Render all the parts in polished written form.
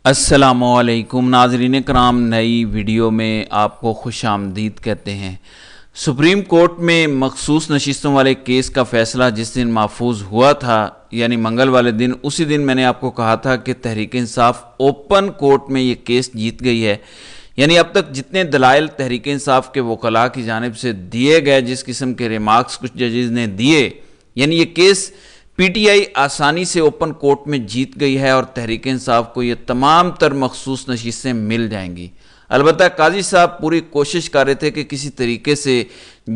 السلام علیکم ناظرین کرام، نئی ویڈیو میں آپ کو خوش آمدید کہتے ہیں۔ سپریم کورٹ میں مخصوص نشستوں والے کیس کا فیصلہ جس دن محفوظ ہوا تھا، یعنی منگل والے دن، اسی دن میں نے آپ کو کہا تھا کہ تحریک انصاف اوپن کورٹ میں یہ کیس جیت گئی ہے۔ یعنی اب تک جتنے دلائل تحریک انصاف کے وکلاء کی جانب سے دیے گئے، جس قسم کے ریمارکس کچھ ججز نے دیے، یعنی یہ کیس پی ٹی آئی آسانی سے اوپن کورٹ میں جیت گئی ہے اور تحریک انصاف کو یہ تمام تر مخصوص نشستیں مل جائیں گی۔ البتہ قاضی صاحب پوری کوشش کر رہے تھے کہ کسی طریقے سے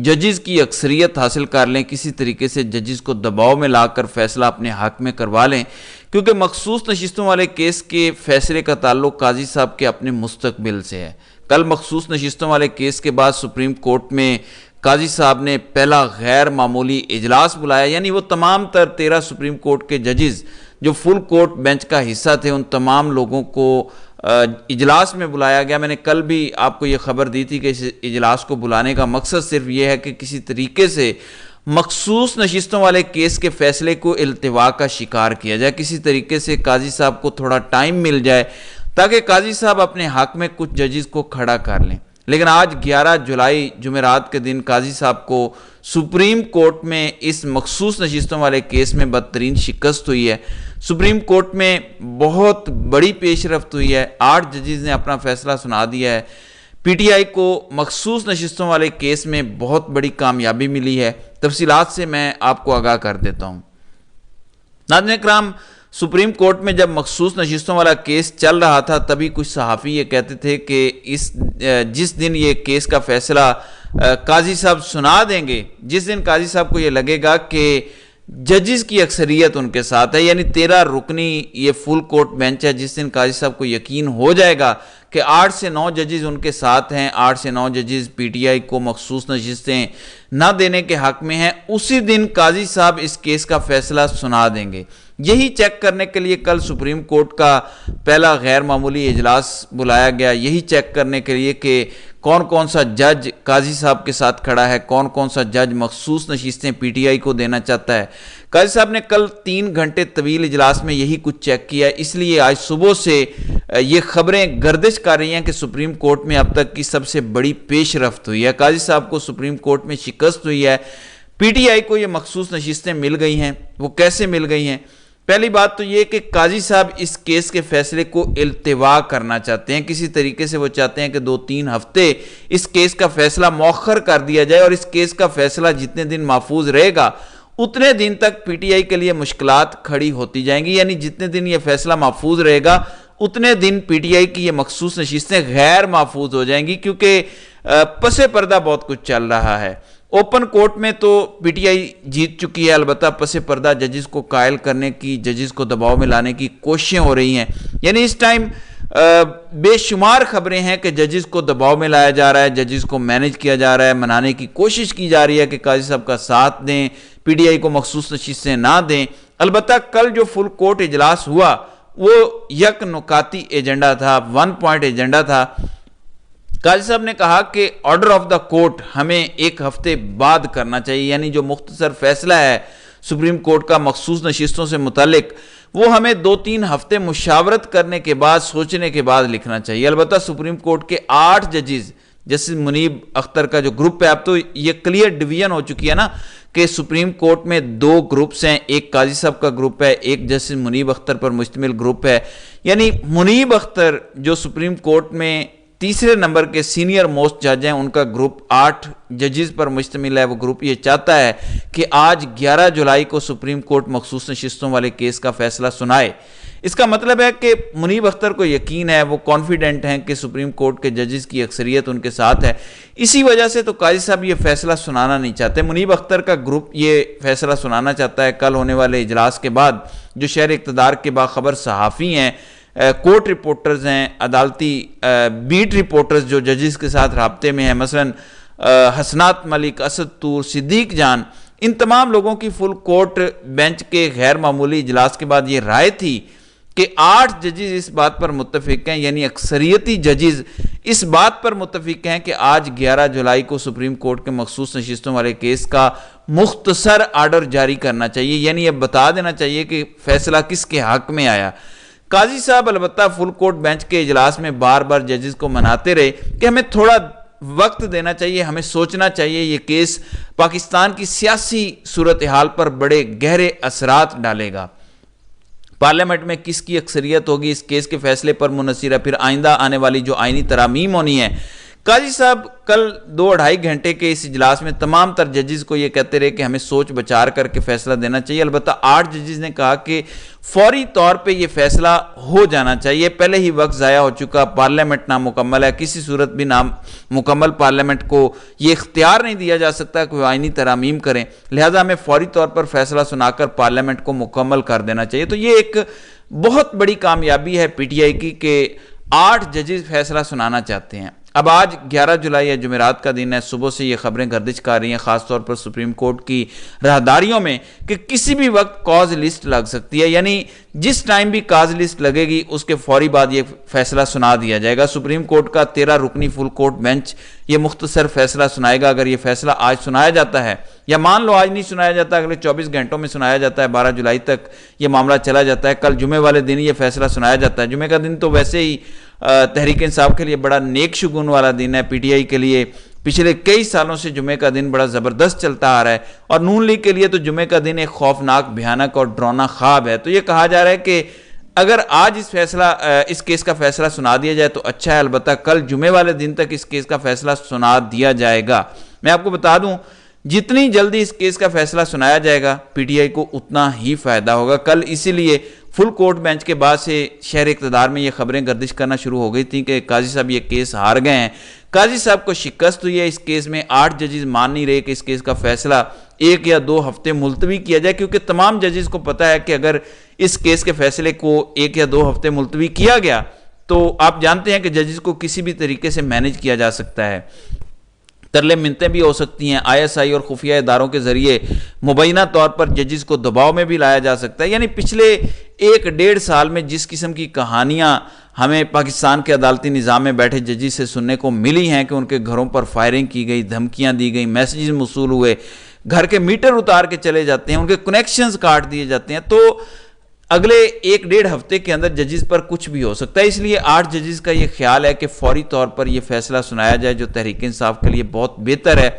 ججز کی اکثریت حاصل کر لیں، کسی طریقے سے ججز کو دباؤ میں لا کر فیصلہ اپنے حق میں کروا لیں، کیونکہ مخصوص نشستوں والے کیس کے فیصلے کا تعلق قاضی صاحب کے اپنے مستقبل سے ہے۔ کل مخصوص نشستوں والے کیس کے بعد سپریم کورٹ میں قاضی صاحب نے پہلا غیر معمولی اجلاس بلایا، یعنی وہ تمام تر 13 سپریم کورٹ کے ججز جو فل کورٹ بینچ کا حصہ تھے، ان تمام لوگوں کو اجلاس میں بلایا گیا۔ میں نے کل بھی آپ کو یہ خبر دی تھی کہ اس اجلاس کو بلانے کا مقصد صرف یہ ہے کہ کسی طریقے سے مخصوص نشستوں والے کیس کے فیصلے کو التوا کا شکار کیا جائے، کسی طریقے سے قاضی صاحب کو تھوڑا ٹائم مل جائے تاکہ قاضی صاحب اپنے حق میں کچھ ججز کو کھڑا کر لیں۔ لیکن آج 11 جولائی جمعرات کے دن قاضی صاحب کو سپریم کورٹ میں اس مخصوص نشستوں والے کیس میں بدترین شکست ہوئی ہے۔ سپریم کورٹ میں بہت بڑی پیش رفت ہوئی ہے، 8 ججز نے اپنا فیصلہ سنا دیا ہے۔ پی ٹی آئی کو مخصوص نشستوں والے کیس میں بہت بڑی کامیابی ملی ہے۔ تفصیلات سے میں آپ کو آگاہ کر دیتا ہوں۔ ناظرین کرام، سپریم کورٹ میں جب مخصوص نشستوں والا کیس چل رہا تھا، تبھی کچھ صحافی یہ کہتے تھے کہ جس دن یہ کیس کا فیصلہ قاضی صاحب سنا دیں گے، جس دن قاضی صاحب کو یہ لگے گا کہ ججز کی اکثریت ان کے ساتھ ہے، یعنی 13 رکنی یہ فل کورٹ بینچ ہے، جس دن قاضی صاحب کو یقین ہو جائے گا کہ 8 سے 9 ججز ان کے ساتھ ہیں، 8 سے 9 ججز پی ٹی آئی کو مخصوص نشستیں نہ دینے کے حق میں ہیں، اسی دن قاضی صاحب اس کیس کا فیصلہ سنا دیں گے۔ یہی چیک کرنے کے لیے کل سپریم کورٹ کا پہلا غیر معمولی اجلاس بلایا گیا، یہی چیک کرنے کے لیے کہ کون کون سا جج قاضی صاحب کے ساتھ کھڑا ہے، کون کون سا جج مخصوص نشستیں پی ٹی آئی کو دینا چاہتا ہے۔ قاضی صاحب نے کل 3 گھنٹے طویل اجلاس میں یہی کچھ چیک کیا، اس لیے آج صبح سے یہ خبریں گردش کر رہی ہیں کہ سپریم کورٹ میں اب تک کی سب سے بڑی پیش رفت ہوئی ہے، قاضی صاحب کو سپریم کورٹ میں شکست ہوئی ہے، پی ٹی آئی کو یہ مخصوص نشستیں مل گئی ہیں۔ وہ کیسے مل گئی ہیں؟ پہلی بات تو یہ کہ قاضی صاحب اس کیس کے فیصلے کو التوا کرنا چاہتے ہیں، کسی طریقے سے وہ چاہتے ہیں کہ 2-3 ہفتے اس کیس کا فیصلہ مؤخر کر دیا جائے، اور اس کیس کا فیصلہ جتنے دن محفوظ رہے گا اتنے دن تک پی ٹی آئی کے لیے مشکلات کھڑی ہوتی جائیں گی، یعنی جتنے دن یہ فیصلہ محفوظ رہے گا اتنے دن پی ٹی آئی کی یہ مخصوص نشستیں غیر محفوظ ہو جائیں گی، کیونکہ پس پردہ بہت کچھ چل رہا ہے۔ اوپن کورٹ میں تو پی ٹی آئی جیت چکی ہے، البتہ پس پردہ ججز کو قائل کرنے کی، ججز کو دباؤ میں لانے کی کوششیں ہو رہی ہیں، یعنی اس ٹائم بے شمار خبریں ہیں کہ ججز کو دباؤ میں لایا جا رہا ہے، ججز کو مینج کیا جا رہا ہے، منانے کی کوشش کی جا رہی ہے کہ قاضی صاحب کا ساتھ دیں، پی ٹی آئی کو مخصوص نشستیں نہ دیں۔ البتہ کل جو فل کورٹ اجلاس ہوا وہ یک نکاتی ایجنڈا تھا، 1 پوائنٹ ایجنڈا تھا۔ قاضی صاحب نے کہا کہ آرڈر آف دا کورٹ ہمیں 1 ہفتے بعد کرنا چاہیے، یعنی جو مختصر فیصلہ ہے سپریم کورٹ کا مخصوص نشستوں سے متعلق، وہ ہمیں 2-3 ہفتے مشاورت کرنے کے بعد، سوچنے کے بعد لکھنا چاہیے۔ البتہ سپریم کورٹ کے 8 ججز، جیسے منیب اختر کا جو گروپ ہے، اب تو یہ کلیئر ڈویژن ہو چکی ہے نا کہ سپریم کورٹ میں 2 گروپس ہیں، ایک قاضی صاحب کا گروپ ہے، ایک جسٹس منیب اختر پر مشتمل گروپ ہے، یعنی منیب اختر جو سپریم کورٹ میں تیسرے نمبر کے سینئر موسٹ جج ہیں، ان کا گروپ 8 ججز پر مشتمل ہے۔ وہ گروپ یہ چاہتا ہے کہ آج 11 جولائی کو سپریم کورٹ مخصوص نشستوں والے کیس کا فیصلہ سنائے۔ اس کا مطلب ہے کہ منیب اختر کو یقین ہے، وہ کانفیڈنٹ ہیں کہ سپریم کورٹ کے ججز کی اکثریت ان کے ساتھ ہے، اسی وجہ سے تو قاضی صاحب یہ فیصلہ سنانا نہیں چاہتے۔ منیب اختر کا گروپ یہ فیصلہ سنانا چاہتا ہے کل ہونے والے اجلاس کے بعد۔ جو شہر اقتدار کے باخبر صحافی ہیں، کورٹ رپورٹرز ہیں، عدالتی بیٹ رپورٹرز جو ججز کے ساتھ رابطے میں ہیں، مثلا حسنات ملک، اسد طور، صدیق جان، ان تمام لوگوں کی فل کورٹ بینچ کے غیر معمولی اجلاس کے بعد یہ رائے تھی کہ 8 ججز اس بات پر متفق ہیں، یعنی اکثریتی ججز اس بات پر متفق ہیں کہ آج 11 جولائی کو سپریم کورٹ کے مخصوص نشستوں والے کیس کا مختصر آرڈر جاری کرنا چاہیے، یعنی اب بتا دینا چاہیے کہ فیصلہ کس کے حق میں آیا۔ قاضی صاحب البتہ فل کورٹ بینچ کے اجلاس میں بار بار ججز کو مناتے رہے کہ ہمیں تھوڑا وقت دینا چاہیے، ہمیں سوچنا چاہیے، یہ کیس پاکستان کی سیاسی صورتحال پر بڑے گہرے اثرات ڈالے گا، پارلیمنٹ میں کس کی اکثریت ہوگی اس کیس کے فیصلے پر منحصر ہے، پھر آئندہ آنے والی جو آئینی ترامیم ہونی ہے۔ قاضی صاحب کل 2-2.5 گھنٹے کے اس اجلاس میں تمام تر ججز کو یہ کہتے رہے کہ ہمیں سوچ بچار کر کے فیصلہ دینا چاہیے۔ البتہ 8 ججز نے کہا کہ فوری طور پہ یہ فیصلہ ہو جانا چاہیے، پہلے ہی وقت ضائع ہو چکا، پارلیمنٹ نامکمل ہے، کسی صورت بھی نامکمل پارلیمنٹ کو یہ اختیار نہیں دیا جا سکتا کہ وہ آئینی ترامیم کریں، لہٰذا ہمیں فوری طور پر فیصلہ سنا کر پارلیمنٹ کو مکمل کر دینا چاہیے۔ تو یہ ایک بہت بڑی کامیابی ہے پی ٹی آئی کی کہ 8 ججز فیصلہ سنانا چاہتے ہیں۔ اب آج 11 جولائی یا جمعرات کا دن ہے، صبح سے یہ خبریں گردش کر رہی ہیں خاص طور پر سپریم کورٹ کی راہداریوں میں کہ کسی بھی وقت کاز لسٹ لگ سکتی ہے، یعنی جس ٹائم بھی کاز لسٹ لگے گی اس کے فوری بعد یہ فیصلہ سنا دیا جائے گا۔ سپریم کورٹ کا 13 رکنی فل کورٹ بینچ یہ مختصر فیصلہ سنائے گا۔ اگر یہ فیصلہ آج سنایا جاتا ہے یا مان لو آج نہیں سنایا جاتا، اگلے 24 گھنٹوں میں سنایا جاتا ہے، 12 جولائی تک یہ معاملہ چلا جاتا ہے، کل جمعے والے دن یہ فیصلہ سنایا جاتا ہے۔ جمعے کا دن تو ویسے ہی تحریک انصاف کے لیے بڑا نیک شگون والا دن ہے، پی ٹی آئی کے لیے پچھلے کئی سالوں سے جمعے کا دن بڑا زبردست چلتا آ رہا ہے، اور نون لیگ کے لیے تو جمعے کا دن ایک خوفناک، بھیانک اور ڈراؤنا خواب ہے۔ تو یہ کہا جا رہا ہے کہ اگر آج اس کیس کا فیصلہ سنا دیا جائے تو اچھا ہے، البتہ کل جمعے والے دن تک اس کیس کا فیصلہ سنا دیا جائے گا۔ میں آپ کو بتا دوں جتنی جلدی اس کیس کا فیصلہ سنایا جائے گا پی ٹی آئی کو اتنا ہی فائدہ ہوگا۔ کل اسی لیے فل کورٹ بینچ کے بعد سے شہر اقتدار میں یہ خبریں گردش کرنا شروع ہو گئی تھیں کہ قاضی صاحب یہ کیس ہار گئے ہیں، قاضی صاحب کو شکست ہوئی ہے اس کیس میں۔ 8 ججز مان نہیں رہے کہ اس کیس کا فیصلہ 1 یا 2 ہفتے ملتوی کیا جائے، کیونکہ تمام ججز کو پتہ ہے کہ اگر اس کیس کے فیصلے کو 1 یا 2 ہفتے ملتوی کیا گیا تو آپ جانتے ہیں کہ ججز کو کسی بھی طریقے سے مینج کیا جا سکتا ہے، ترلے منتیں بھی ہو سکتی ہیں، آئی ایس آئی اور خفیہ اداروں کے ذریعے مبینہ طور پر ججز کو دباؤ میں بھی لایا جا سکتا ہے۔ یعنی پچھلے 1-1.5 سال میں جس قسم کی کہانیاں ہمیں پاکستان کے عدالتی نظام میں بیٹھے ججز سے سننے کو ملی ہیں کہ ان کے گھروں پر فائرنگ کی گئی، دھمکیاں دی گئی، میسیجز موصول ہوئے، گھر کے میٹر اتار کے چلے جاتے ہیں، ان کے کنیکشنز کاٹ دیے جاتے ہیں، تو اگلے 1-1.5 ہفتے کے اندر ججز پر کچھ بھی ہو سکتا ہے۔ اس لیے 8 ججز کا یہ خیال ہے کہ فوری طور پر یہ فیصلہ سنایا جائے، جو تحریک انصاف کے لیے بہت بہتر ہے۔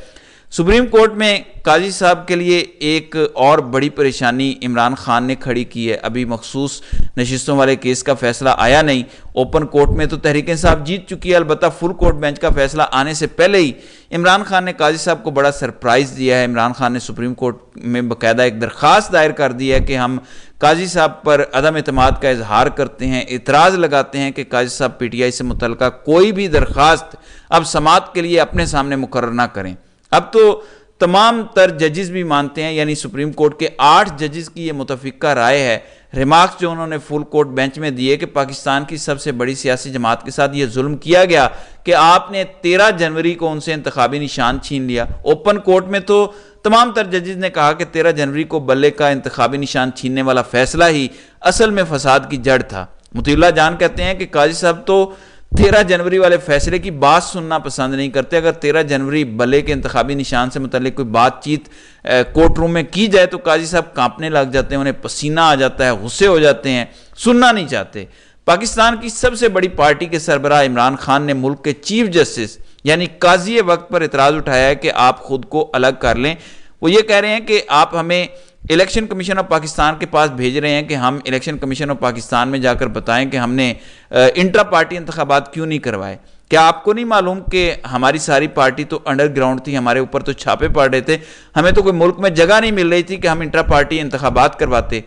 سپریم کورٹ میں قاضی صاحب کے لیے ایک اور بڑی پریشانی عمران خان نے کھڑی کی ہے۔ ابھی مخصوص نشستوں والے کیس کا فیصلہ آیا نہیں، اوپن کورٹ میں تو تحریک انصاف جیت چکی ہے، البتہ فل کورٹ بینچ کا فیصلہ آنے سے پہلے ہی عمران خان نے قاضی صاحب کو بڑا سرپرائز دیا ہے۔ عمران خان نے سپریم کورٹ میں باقاعدہ ایک درخواست دائر کر دی ہے کہ ہم قاضی صاحب پر عدم اعتماد کا اظہار کرتے ہیں، اعتراض لگاتے ہیں کہ قاضی صاحب پی ٹی آئی سے متعلقہ کوئی بھی درخواست اب سماعت کے لیے اپنے سامنے مقرر نہ کریں۔ اب تو تمام تر ججز بھی مانتے ہیں، یعنی سپریم کورٹ کے 8 ججز کی یہ متفقہ رائے ہے، ریمارکس جو انہوں نے فل کورٹ بینچ میں دیے کہ پاکستان کی سب سے بڑی سیاسی جماعت کے ساتھ یہ ظلم کیا گیا کہ آپ نے 13 جنوری کو ان سے انتخابی نشان چھین لیا۔ اوپن کورٹ میں تو تمام تر ججز نے کہا کہ 13 جنوری کو بلے کا انتخابی نشان چھیننے والا فیصلہ ہی اصل میں فساد کی جڑ تھا۔ مطیع اللہ جان کہتے ہیں کہ قاضی صاحب تو 13 جنوری والے فیصلے کی بات سننا پسند نہیں کرتے۔ اگر 13 جنوری بلے کے انتخابی نشان سے متعلق کوئی بات چیت کورٹ روم میں کی جائے تو قاضی صاحب کانپنے لگ جاتے ہیں، انہیں پسینہ آ جاتا ہے، غصے ہو جاتے ہیں، سننا نہیں چاہتے۔ پاکستان کی سب سے بڑی پارٹی کے سربراہ عمران خان نے ملک کے چیف جسٹس یعنی قاضی وقت پر اعتراض اٹھایا ہے کہ آپ خود کو الگ کر لیں۔ وہ یہ کہہ رہے ہیں کہ آپ ہمیں الیکشن کمیشن آف پاکستان کے پاس بھیج رہے ہیں کہ ہم الیکشن کمیشن آف پاکستان میں جا کر بتائیں کہ ہم نے انٹرا پارٹی انتخابات کیوں نہیں کروائے۔ کیا آپ کو نہیں معلوم کہ ہماری ساری پارٹی تو انڈر گراؤنڈ تھی، ہمارے اوپر تو چھاپے پڑ رہے تھے، ہمیں تو کوئی ملک میں جگہ نہیں مل رہی تھی کہ ہم انٹرا پارٹی انتخابات کرواتے۔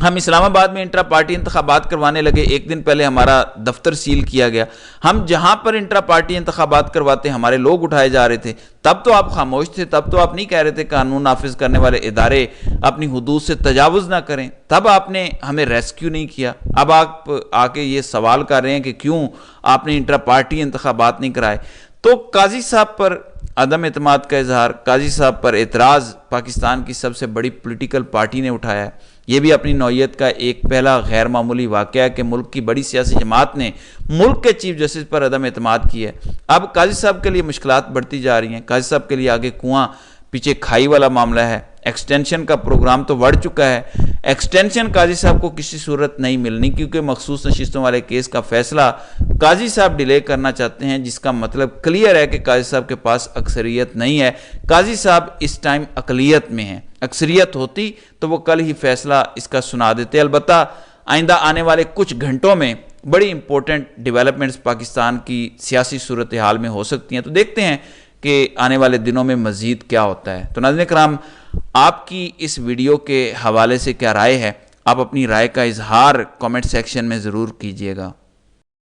ہم اسلام آباد میں انٹرا پارٹی انتخابات کروانے لگے، ایک دن پہلے ہمارا دفتر سیل کیا گیا۔ ہم جہاں پر انٹرا پارٹی انتخابات کرواتے ہمارے لوگ اٹھائے جا رہے تھے، تب تو آپ خاموش تھے، تب تو آپ نہیں کہہ رہے تھے قانون نافذ کرنے والے ادارے اپنی حدود سے تجاوز نہ کریں، تب آپ نے ہمیں ریسکیو نہیں کیا۔ اب آپ آ کے یہ سوال کر رہے ہیں کہ کیوں آپ نے انٹرا پارٹی انتخابات نہیں کرائے۔ تو قاضی صاحب پر عدم اعتماد کا اظہار، قاضی صاحب پر اعتراض پاکستان کی سب سے بڑی پولیٹیکل پارٹی نے اٹھایا ہے۔ یہ بھی اپنی نوعیت کا ایک پہلا غیر معمولی واقعہ ہے کہ ملک کی بڑی سیاسی جماعت نے ملک کے چیف جسٹس پر عدم اعتماد کی ہے۔ اب قاضی صاحب کے لیے مشکلات بڑھتی جا رہی ہیں، قاضی صاحب کے لیے آگے کنواں پیچھے کھائی والا معاملہ ہے۔ ایکسٹینشن کا پروگرام تو بڑھ چکا ہے، ایکسٹینشن قاضی صاحب کو کسی صورت نہیں ملنی، کیونکہ مخصوص نشستوں والے کیس کا فیصلہ قاضی صاحب ڈیلے کرنا چاہتے ہیں، جس کا مطلب کلیئر ہے کہ قاضی صاحب کے پاس اکثریت نہیں ہے۔ قاضی صاحب اس ٹائم اقلیت میں ہیں، اکثریت ہوتی تو وہ کل ہی فیصلہ اس کا سنا دیتے۔ البتہ آئندہ آنے والے کچھ گھنٹوں میں بڑی امپورٹنٹ ڈیولپمنٹس پاکستان کی سیاسی صورتحال میں ہو سکتی ہیں، تو دیکھتے ہیں کہ آنے والے دنوں میں مزید کیا ہوتا ہے۔ تو ناظرین کرام، آپ کی اس ویڈیو کے حوالے سے کیا رائے ہے؟ آپ اپنی رائے کا اظہار کامنٹ سیکشن میں ضرور کیجئے گا۔